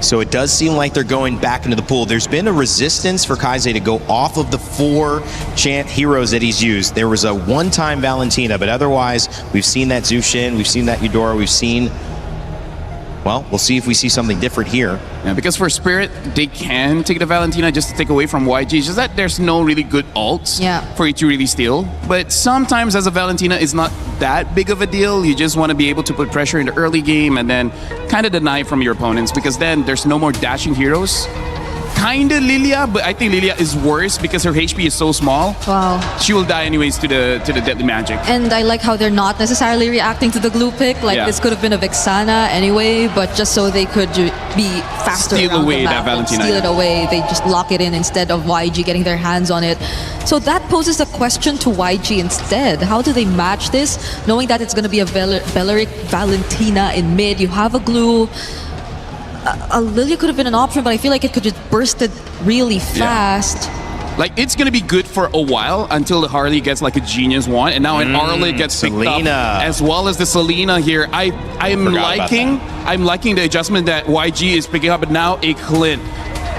So it does seem like they're going back into the pool. There's been a resistance for Kaise to go off of the 4 chant heroes that he's used. There was a one-time Valentina, but otherwise, we've seen that Zushin, we've seen that Eudora, we've seen... Well, we'll see if we see something different here. Yeah, because for Spirit, they can take the Valentina just to take away from YG. It's just that there's no really good ults for you to really steal. But sometimes as a Valentina, it's not that big of a deal. You just want to be able to put pressure in the early game and then kind of deny from your opponents, because then there's no more dashing heroes. Kinda Lilia, but I think Lilia is worse because her HP is so small. Wow. She will die anyways to the deadly magic. And I like how they're not necessarily reacting to the glue pick. Like this could have been a Vixana anyway, but just so they could be faster. Steal away that Valentina. Steal it away. They just lock it in instead of YG getting their hands on it. So that poses a question to YG instead. How do they match this, knowing that it's going to be a Beleric Valentina in mid? You have a glue. A Lilia could have been an option, but I feel like it could just burst it really fast. Yeah. Like, it's going to be good for a while until the Harley gets like a genius one, and now an Arlet gets picked up, as well as the Selena here. I'm liking the adjustment that YG is picking up, but now a Clint.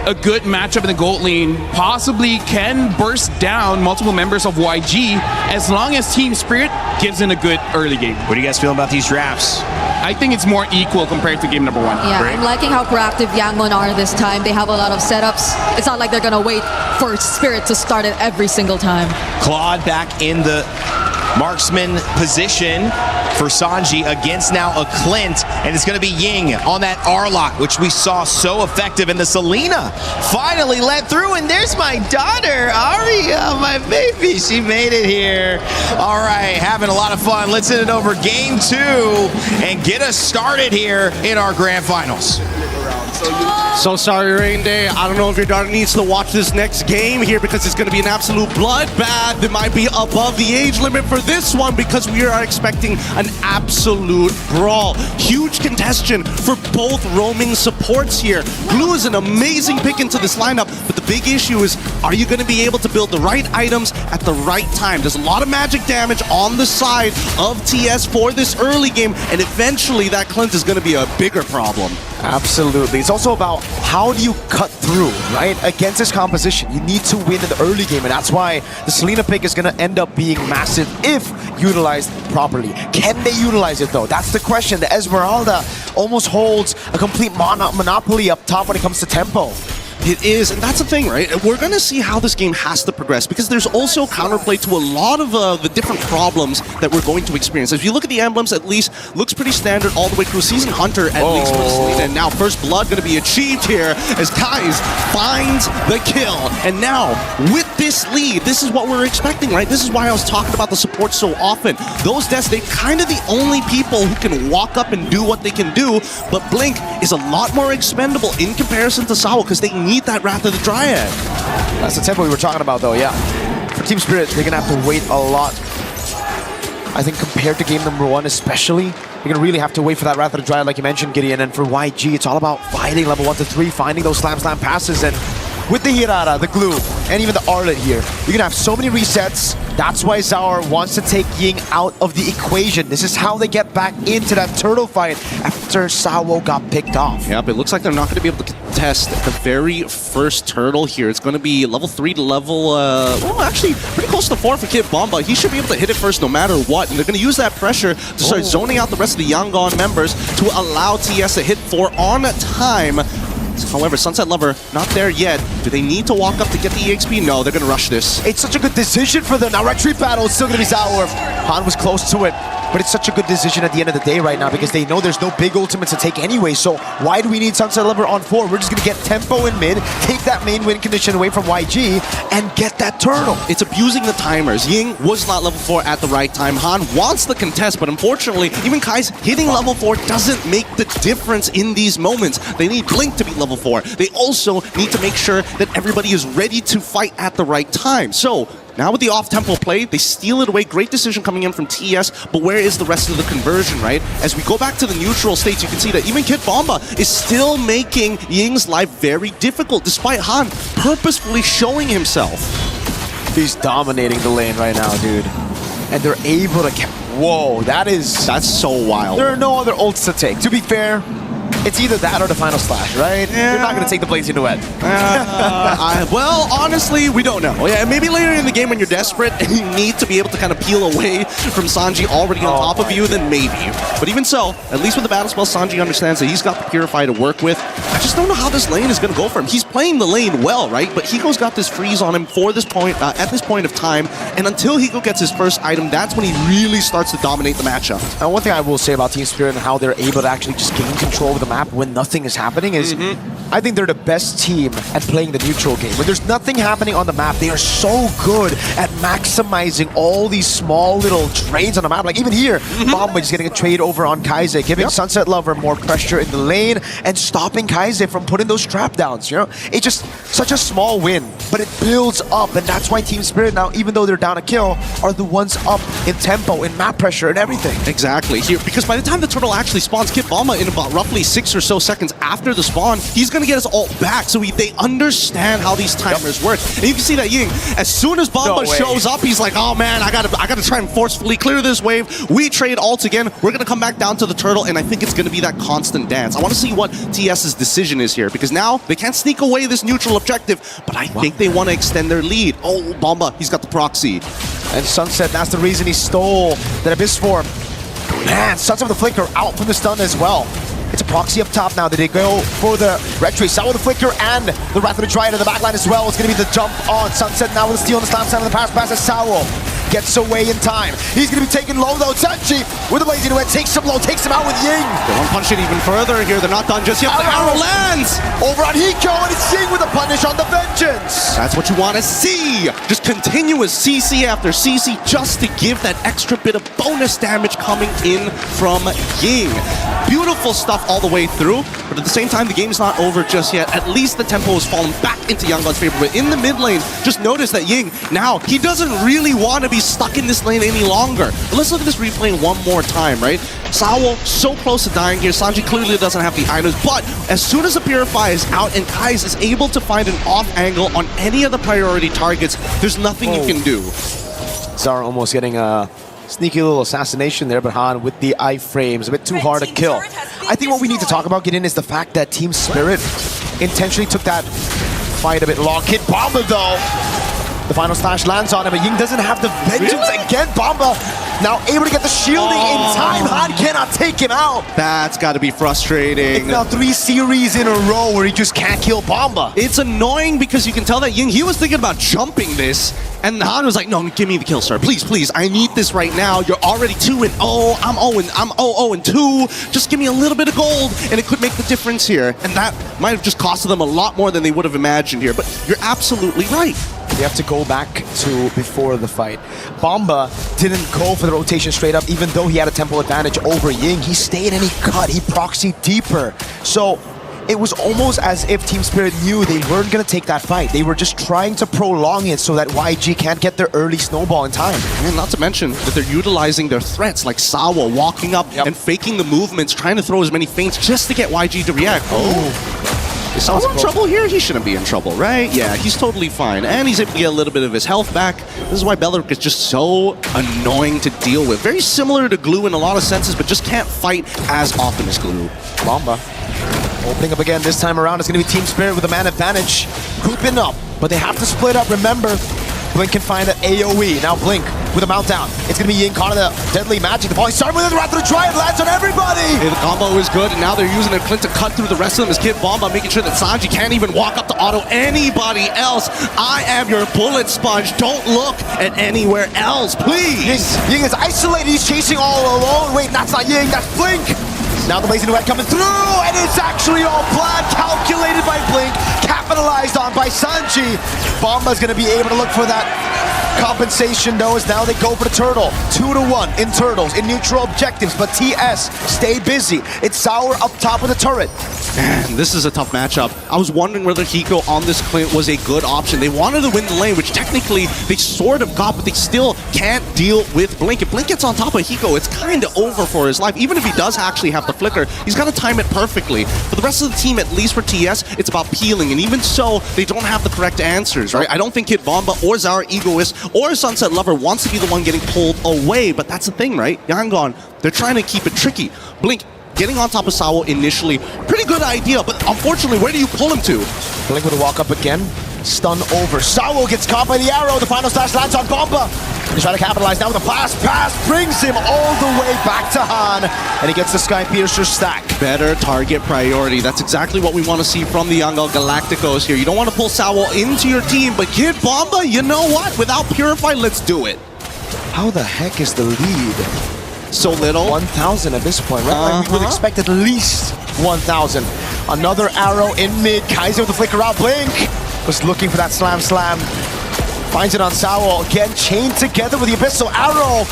A good matchup in the gold lane possibly can burst down multiple members of YG as long as Team Spirit gives in a good early game. What do you guys feel about these drafts? I think it's more equal compared to game number 1. Yeah, I'm liking how proactive Yangon are this time. They have a lot of setups. It's not like they're going to wait for Spirit to start it every single time. Claude back in the marksman position for Sanji against now a Clint, and it's going to be Ying on that R-lock, which we saw so effective, and the Selena finally let through, and there's my daughter, Aria, my baby. She made it here. All right, having a lot of fun. Let's send it over game 2 and get us started here in our grand finals. So sorry, Rain Day. I don't know if your daughter needs to watch this next game here because it's going to be an absolute bloodbath. It might be above the age limit for this one because we are expecting an absolute brawl. Huge contention for both roaming supports here. Glue is an amazing pick into this lineup, but the big issue is, are you going to be able to build the right items at the right time? There's a lot of magic damage on the side of TS for this early game, and eventually that Clint is going to be a bigger problem. Absolutely. It's also about how do you cut through, right? Against this composition, you need to win in the early game, and that's why the Selena pick is going to end up being massive if utilized properly. Can they utilize it, though? That's the question. The Esmeralda almost holds a complete monopoly up top when it comes to tempo. It is, and that's the thing, right? We're going to see how this game has to progress because there's also counterplay to a lot of the different problems that we're going to experience. If you look at the emblems, at least looks pretty standard all the way through. Season Hunter, at least for the Selena. And now First Blood going to be achieved here as Kais finds the kill. And now, with this lead, this is what we're expecting, right? This is why I was talking about the support so often. Those deaths, they're kind of the only people who can walk up and do what they can do, but Blink is a lot more expendable in comparison to Sawa because they need that Wrath of the Dryad. That's the tempo we were talking about, though, yeah. For Team Spirit, they're going to have to wait a lot. I think compared to game number 1 especially, you're going to really have to wait for that Wrath of the Dryad, like you mentioned, Gideon. And for YG, it's all about fighting level 1 to 3, finding those slam passes. And with the Hirara, the Glue, and even the Arlet here, you're going to have so many resets. That's why Zaur wants to take Ying out of the equation. This is how they get back into that turtle fight after Sawo got picked off. Yep, it looks like they're not going to be able to contest the very first turtle here. It's going to be level 3 to level, well, actually, pretty close to 4 for Kid Bomba. He should be able to hit it first no matter what, and they're going to use that pressure to start zoning out the rest of the Yangon members to allow TS to hit 4 on time. However, Sunset Lover, not there yet. Do they need to walk up to get the EXP? No, they're going to rush this. It's such a good decision for them. Now, retreat battle is still going to be Zaur. Han was close to it, but it's such a good decision at the end of the day right now because they know there's no big ultimates to take anyway. So why do we need Sunset Lover on 4? We're just going to get tempo in mid, take that main win condition away from YG, and get that turtle. It's abusing the timers. Ying was not level 4 at the right time. Han wants the contest, but unfortunately, even Kai's hitting level 4 doesn't make the difference in these moments. They need Blink to be level 4. They also need to make sure that everybody is ready to fight at the right time. So now with the off-tempo play, they steal it away. Great decision coming in from TS, but where is the rest of the conversion, right? As we go back to the neutral states, you can see that even Kid Bomba is still making Ying's life very difficult, despite Han purposefully showing himself. He's dominating the lane right now, dude. And they're able to... Whoa, that's so wild. There are no other ults to take. To be fair, It's either that or the final slash, right? Yeah. You're not going to take the Blazing Duet. Well, honestly, we don't know. Yeah, maybe later in the game when you're desperate and you need to be able to kind of peel away from Sanji already on top of you, then maybe. But even so, at least with the battle spell, Sanji understands that he's got the Purify to work with. I just don't know how this lane is going to go for him. He's playing the lane well, right? But Hiko's got this freeze on him for this point, at this point of time. And until Hiko gets his first item, that's when he really starts to dominate the matchup. And one thing I will say about Team Spirit and how they're able to actually just gain control of the map when nothing is happening is I think they're the best team at playing the neutral game. When there's nothing happening on the map, they are so good at maximizing all these small little trades on the map. Like even here, Bomba is getting a trade over on Kaize, giving Sunset Lover more pressure in the lane and stopping Kaize from putting those trap downs, you know? It's just such a small win, but it builds up, and that's why Team Spirit now, even though they're down a kill, are the ones up in tempo, in map pressure, and everything. Exactly. Here, because by the time the turtle actually spawns, Kid Bomba in about roughly 6 or so seconds after the spawn, he's going to get his ult back, so they understand how these timers work. And you can see that Ying, as soon as Bomba shows up, he's like, oh man, I gotta try and forcefully clear this wave. We trade ults again. We're gonna come back down to the turtle, and I think it's gonna be that constant dance. I want to see what TS's decision is here, because now they can't sneak away this neutral objective, but I think they want to extend their lead. Oh, Bomba, he's got the proxy. And Sunset, that's the reason he stole that Abyss form. Man, Sunset with the Flicker out from the stun as well. It's a proxy up top now. Did they go for the Red Tree? Saw with the Flicker and the Wrath of the Dryad in the backline as well. It's going to be the jump on Sunset now with the steal on the slam side of the pass as Sawo gets away in time. He's going to be taken low though. Sanji with the Blazing Duet takes him low, takes him out with Ying. They want to punch it even further here. They're not done just yet. The arrow lands over on Hiko, and it's Ying with a punish on the Vengeance. That's what you want to see. Just continuous CC after CC just to give that extra bit of bonus damage coming in from Ying. Beautiful stuff all the way through, but at the same time, the game's not over just yet. At least the tempo has fallen back into Yangon's favor. But in the mid lane, just notice that Ying, now, he doesn't really want to be stuck in this lane any longer. But let's look at this replay one more time, right? Sawo so close to dying here. Sanji clearly doesn't have the items, but as soon as the Purify is out and Kai's is able to find an off angle on any of the priority targets, there's nothing you can do. Zara almost getting a sneaky little assassination there, but Han with the iframes, a bit too hard to kill. I think what we need to talk about, Gideon, is the fact that Team Spirit intentionally took that fight a bit long. Kid Bomba, though, the final slash lands on him, but Ying doesn't have the Vengeance again. Bomba now able to get the shielding in time. Han cannot take him out. That's got to be frustrating. It's now 3 series in a row where he just can't kill Bomba. It's annoying because you can tell that Ying, he was thinking about jumping this, and Han was like, no, give me the kill, sir. Please, please, I need this right now. You're already 2-0. I'm 0-2. Just give me a little bit of gold, and it could make the difference here. And that might have just costed them a lot more than they would have imagined here. But you're absolutely right. You have to go back to before the fight. Bomba didn't go for the rotation straight up, even though he had a tempo advantage over Ying. He stayed and he cut. He proxied deeper. So it was almost as if Team Spirit knew they weren't going to take that fight. They were just trying to prolong it so that YG can't get their early snowball in time. And not to mention that they're utilizing their threats, like Sawa walking up and faking the movements, trying to throw as many feints just to get YG to react. Is Sawa in trouble here? He shouldn't be in trouble, right? Yeah, he's totally fine. And he's able to get a little bit of his health back. This is why Beleric is just so annoying to deal with. Very similar to Glue in a lot of senses, but just can't fight as often as Glue. Bomba opening up again this time around. It's going to be Team Spirit with a man advantage. Grouping up, but they have to split up. Remember, Blink can find an AoE. Now Blink with a meltdown. It's going to be Ying caught in the deadly magic. The ball started with the Wrath of the Dryad, lands on everybody. The combo is good, and now they're using their Clint to cut through the rest of them as Kid Bomba, making sure that Sanji can't even walk up to auto anybody else. I am your bullet sponge. Don't look at anywhere else, please. Ying is isolated. He's chasing all alone. Wait, that's not Ying. That's Blink. Now the Blazing Duet coming through, and it's actually all planned, calculated by Blink, capitalized on by Sanji. Bomba's going to be able to look for that compensation, though, as now they go for the turtle. 2-1 in turtles, in neutral objectives, but TS stay busy. It's Sour up top with the turret. Man, this is a tough matchup. I was wondering whether Hiko on this Clint was a good option. They wanted to win the lane, which technically they sort of got, but they still can't deal with Blink. If Blink gets on top of Hiko, it's kind of over for his life. Even if he does actually have the flicker, he's got to time it perfectly. For the rest of the team, at least for TS, it's about peeling, and even so, they don't have the correct answers, right? I don't think Kid Bomba or Zara Egoist or Sunset Lover wants to be the one getting pulled away, but that's the thing, right? Yangon, they're trying to keep it tricky. Blink getting on top of Sawo initially, pretty good idea, but unfortunately, where do you pull him to? Blink with a walk up again. Stun over. Sawo gets caught by the arrow. The final slash lands on Bomba. He's trying to capitalize now with a blast pass. Brings him all the way back to Han. And he gets the Sky Piercer stack. Better target priority. That's exactly what we want to see from the Yangon Galacticos here. You don't want to pull Sawo into your team, but get Bomba, you know what? Without Purify, let's do it. How the heck is the lead? So little. 1,000 at this point, right? Like we would expect at least 1,000. Another arrow in mid. Kaiser with the flicker out. Blink was looking for that slam. Finds it on Sawo. Again, chained together with the Abyssal Arrow.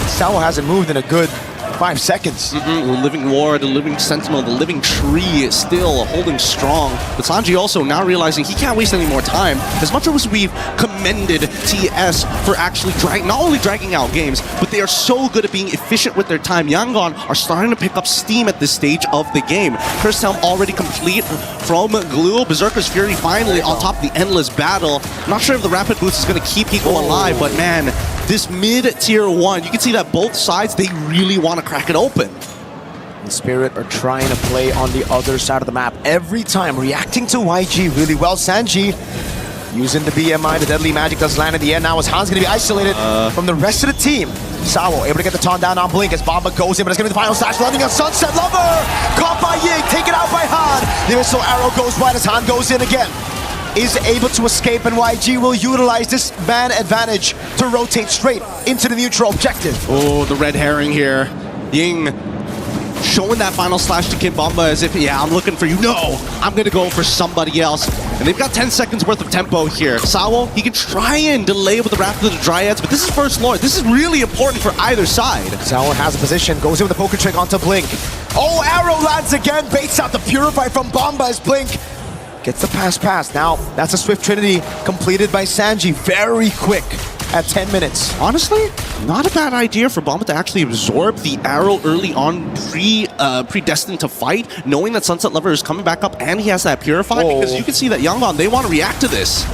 Sawo hasn't moved in a good 5 seconds. The Living War, the Living Sentinel, the Living Tree is still holding strong. But Sanji also now realizing he can't waste any more time. As much as we've commended TS for actually not only dragging out games, but they are so good at being efficient with their time. Yangon are starting to pick up steam at this stage of the game. First helm already complete from Glue. Berserker's Fury finally on top of the endless battle. Not sure if the Rapid Boost is going to keep people alive, but man, this mid-tier 1, you can see that both sides, they really want to crack it open. And Spirit are trying to play on the other side of the map every time, reacting to YG really well. Sanji using the BMI, the deadly magic does land in the end now as Han's going to be isolated from the rest of the team. Sawo able to get the taunt down on Blink as Bomba goes in, but it's going to be the final slash landing on Sunset Lover. Caught by Ying, taken out by Han. The Abyssal Arrow goes wide as Han goes in again. Is able to escape, and YG will utilize this man advantage to rotate straight into the neutral objective. Oh, the red herring here. Ying showing that final slash to Kid Bomba as if, yeah, I'm looking for you. No, I'm going to go for somebody else. And they've got 10 seconds worth of tempo here. Sawo, he can try and delay with the Wrath of the Dryads, but this is First Lord. This is really important for either side. Sawo has a position, goes in with a poker trick onto Blink. Oh, arrow lands again, baits out the Purify from Bomba as Blink gets the pass. Now, that's a Swift Trinity completed by Sanji. Very quick at 10 minutes. Honestly, not a bad idea for Bomba to actually absorb the arrow early on, predestined to fight, knowing that Sunset Lover is coming back up and he has that Purify, because you can see that Yangon, they want to react to this.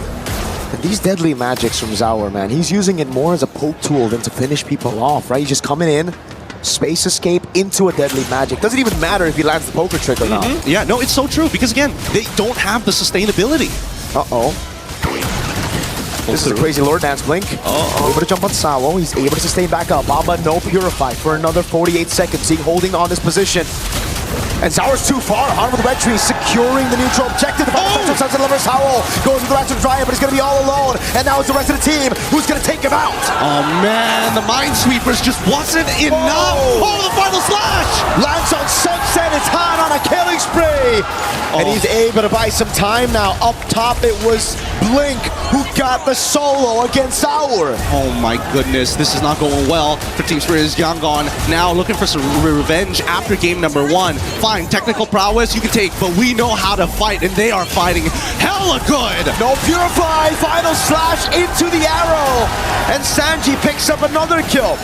And these deadly magics from Zaur, man, he's using it more as a poke tool than to finish people off, right? He's just coming in, space escape into a deadly magic. Doesn't even matter if he lands the poker trick or not. Yeah, no, it's so true, because again, they don't have the sustainability. This is a crazy Lord Dance Blink. Able to jump on Sawo. He's able to sustain back up. Bomba no Purify for another 48 seconds. He's holding on this position. And Zaur's too far. Han with the red tree, securing the neutral objective. The Sunset Lover Sawo goes with the Wrath of Dryad, but he's going to be all alone. And now it's the rest of the team who's going to take him out. Oh man, the Minesweepers just wasn't enough. Oh, the final slash! Lands on Sunset. It's Han on a killing spree. And he's able to buy some time now. Up top, it was Blink who got the solo against Zaur. Oh my goodness, this is not going well for Team Spirit's Yangon. Now looking for some revenge after game number 1. Fine, technical prowess you can take, but we know how to fight, and they are fighting hella good. No Purify, final slash into the arrow, and Sanji picks up another kill.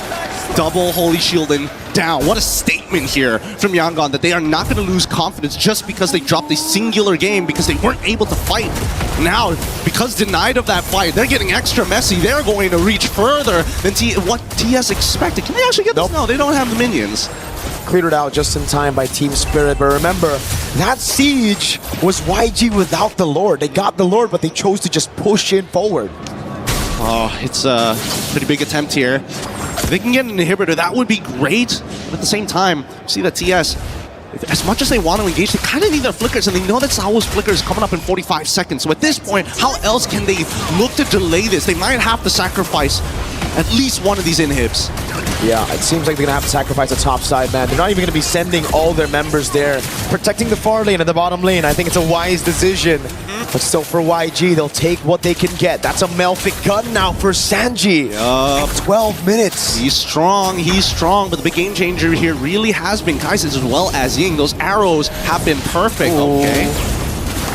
Double Holy Shielding down. What a statement here from Yangon that they are not going to lose confidence just because they dropped a singular game because they weren't able to fight. Now, because denied of that fight, they're getting extra messy. They're going to reach further than what TS expected. Can they actually get this? No, they don't have the minions. Cleared it out just in time by Team Spirit, but remember, that siege was YG without the Lord. They got the Lord, but they chose to just push in forward. Oh, it's a pretty big attempt here. If they can get an inhibitor, that would be great. But at the same time, see that TS, as much as they want to engage, they kind of need their flickers, and they know that Sawo's flicker is coming up in 45 seconds. So at this point, how else can they look to delay this? They might have to sacrifice at least one of these inhibs. Yeah, it seems like they're going to have to sacrifice the top side, man. They're not even going to be sending all their members there. Protecting the far lane and the bottom lane, I think it's a wise decision. But still, for YG, they'll take what they can get. That's a Melfic gun now for Sanji. 12 minutes. He's strong, but the big game changer here really has been Kaizen as well as Ying. Those arrows have been perfect, okay?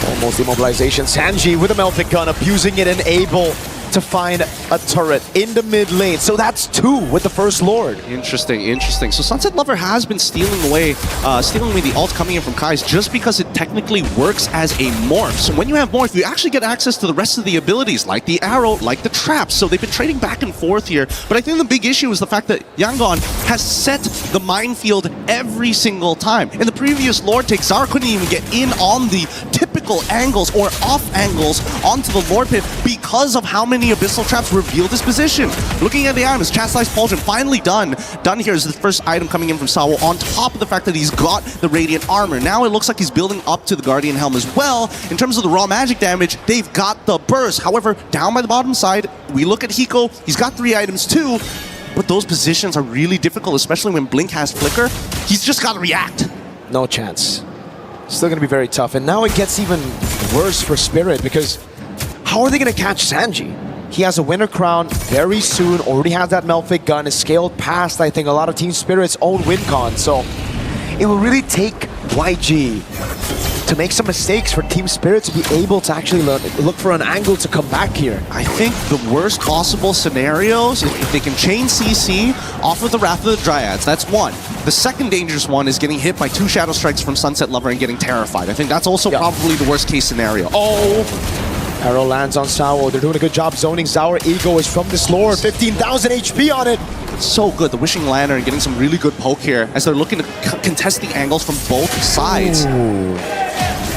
Almost immobilization. Sanji with a Melfic gun, abusing it and able to find a turret in the mid lane. So that's 2 with the first Lord. Interesting, interesting. So Sunset Lover has been stealing away the ult coming in from Kai's just because it technically works as a morph. So when you have morph, you actually get access to the rest of the abilities, like the arrow, like the trap. So they've been trading back and forth here. But I think the big issue is the fact that Yangon has set the minefield every single time. In the previous Lord take, Zara couldn't even get in on the typical angles or off angles onto the Lord pit because of how many abyssal traps revealed his position. Looking at the items, Chastised Pauldron finally done. Done here is the first item coming in from Sawo, on top of the fact that he's got the Radiant Armor. Now it looks like he's building up to the Guardian Helm as well. In terms of the raw magic damage, they've got the burst. However, down by the bottom side, we look at Hiko, he's got 3 items too, but those positions are really difficult, especially when Blink has Flicker. He's just got to react. No chance. Still going to be very tough. And now it gets even worse for Spirit, because how are they going to catch Sanji? He has a winner crown very soon, already has that Melfic gun, is scaled past, I think, a lot of Team Spirit's own win con. So it will really take YG to make some mistakes for Team Spirit to be able to actually look for an angle to come back here. I think the worst possible scenarios is if they can chain CC off of the Wrath of the Dryads. That's one. The second dangerous one is getting hit by 2 Shadow Strikes from Sunset Lover and getting terrified. I think that's also probably the worst case scenario. Oh! Arrow lands on Sawo. They're doing a good job zoning. Sour Ego is from this Lord. 15,000 HP on it. So good. The Wishing Lantern getting some really good poke here as they're looking to contest the angles from both sides. Ooh.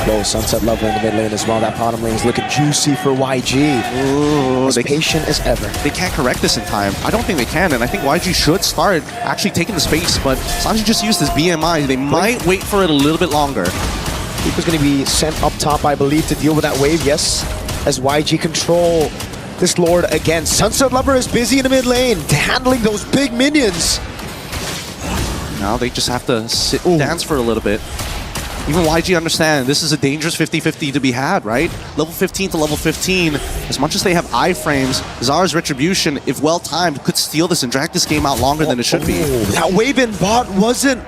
Low Sunset Lover in the mid lane as well. That bottom lane is looking juicy for YG. Ooh, as patient as ever. They can't correct this in time. I don't think they can, and I think YG should start actually taking the space, but Sanji just used his BMI. They might wait for it a little bit longer. Hiko's going to be sent up top, I believe, to deal with that wave, yes. As YG control this Lord again. Sunset Lover is busy in the mid lane, handling those big minions. Now they just have to sit and dance for a little bit. Even YG understand this is a dangerous 50-50 to be had, right? Level 15 to level 15, as much as they have iframes, Zara's Retribution, if well timed, could steal this and drag this game out longer than it should be. That wave in bot wasn't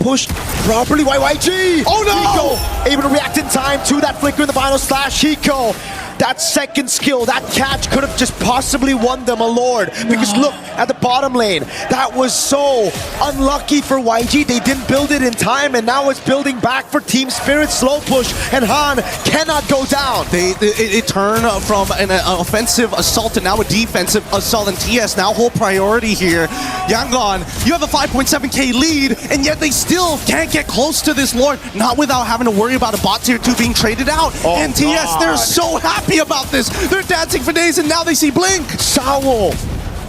pushed properly by YG. Oh no! Hiko able to react in time to that flicker in the final slash. Hiko, that second skill, that catch could have just possibly won them a Lord. Because look at the bottom lane. That was so unlucky for YG. They didn't build it in time, and now it's building back for Team Spirit. Slow push, and Han cannot go down. It turned from an offensive assault to now a defensive assault, and TS now whole priority here. Yangon, you have a 5.7k lead, and yet they still can't get close to this Lord, not without having to worry about a bot tier 2 being traded out. Oh, and TS, God. they're so happy about this. They're dancing for days, and now they see Blink. Sawo,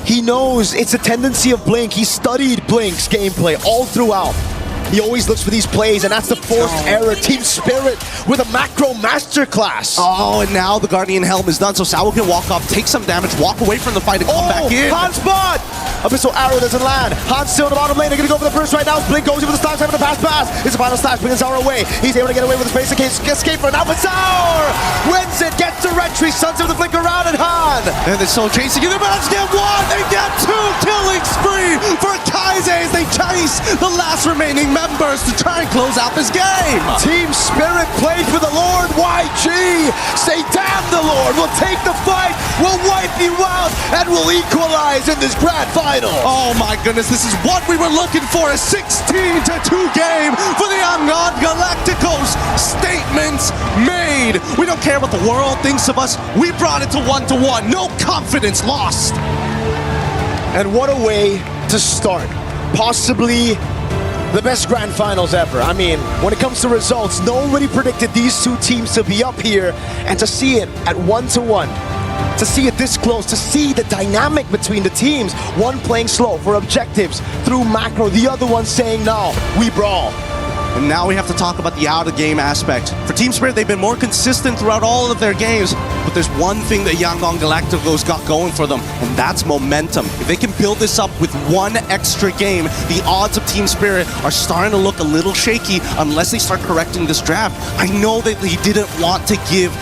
he knows it's a tendency of Blink. He studied Blink's gameplay all throughout. He always looks for these plays, and that's the forced error. Team Spirit with a macro masterclass. Oh, and now the Guardian Helm is done, so Sawo can walk up, take some damage, walk away from the fight, and come back in. Han's bot! Abyssal arrow doesn't land. Han's still in the bottom lane. They're going to go for the first right now. Blink goes in with the slash, having the pass. It's a final slash, bringing Zara away. He's able to get away with the space in case escape for now, but Zara wins it, gets the retry, suns of the flick around, and Han. And they're still chasing you. They're about to get 1, they get 2, killing spree for Kaise as they chase the last remaining members to try and close out this game. Team Spirit played for the Lord. YG say, damn the Lord, we'll take the fight, we'll wipe you out, and we'll equalize in this grand final. Oh my goodness, this is what we were looking for, a 16-2 game for the Yangon Galacticos. Statements made. We don't care what the world thinks of us. We brought it to 1-1. No confidence lost. And what a way to start. Possibly the best grand finals ever. I mean, when it comes to results, nobody predicted these two teams to be up here, and to see it at 1-1, to see it this close, to see the dynamic between the teams, one playing slow for objectives through macro, the other one saying, no, we brawl. And now we have to talk about the out-of-game aspect. For Team Spirit, they've been more consistent throughout all of their games, but there's one thing that Yangon Galacticos got going for them, and that's momentum. If they can build this up with one extra game, the odds of Team Spirit are starting to look a little shaky unless they start correcting this draft. I know that he didn't want to give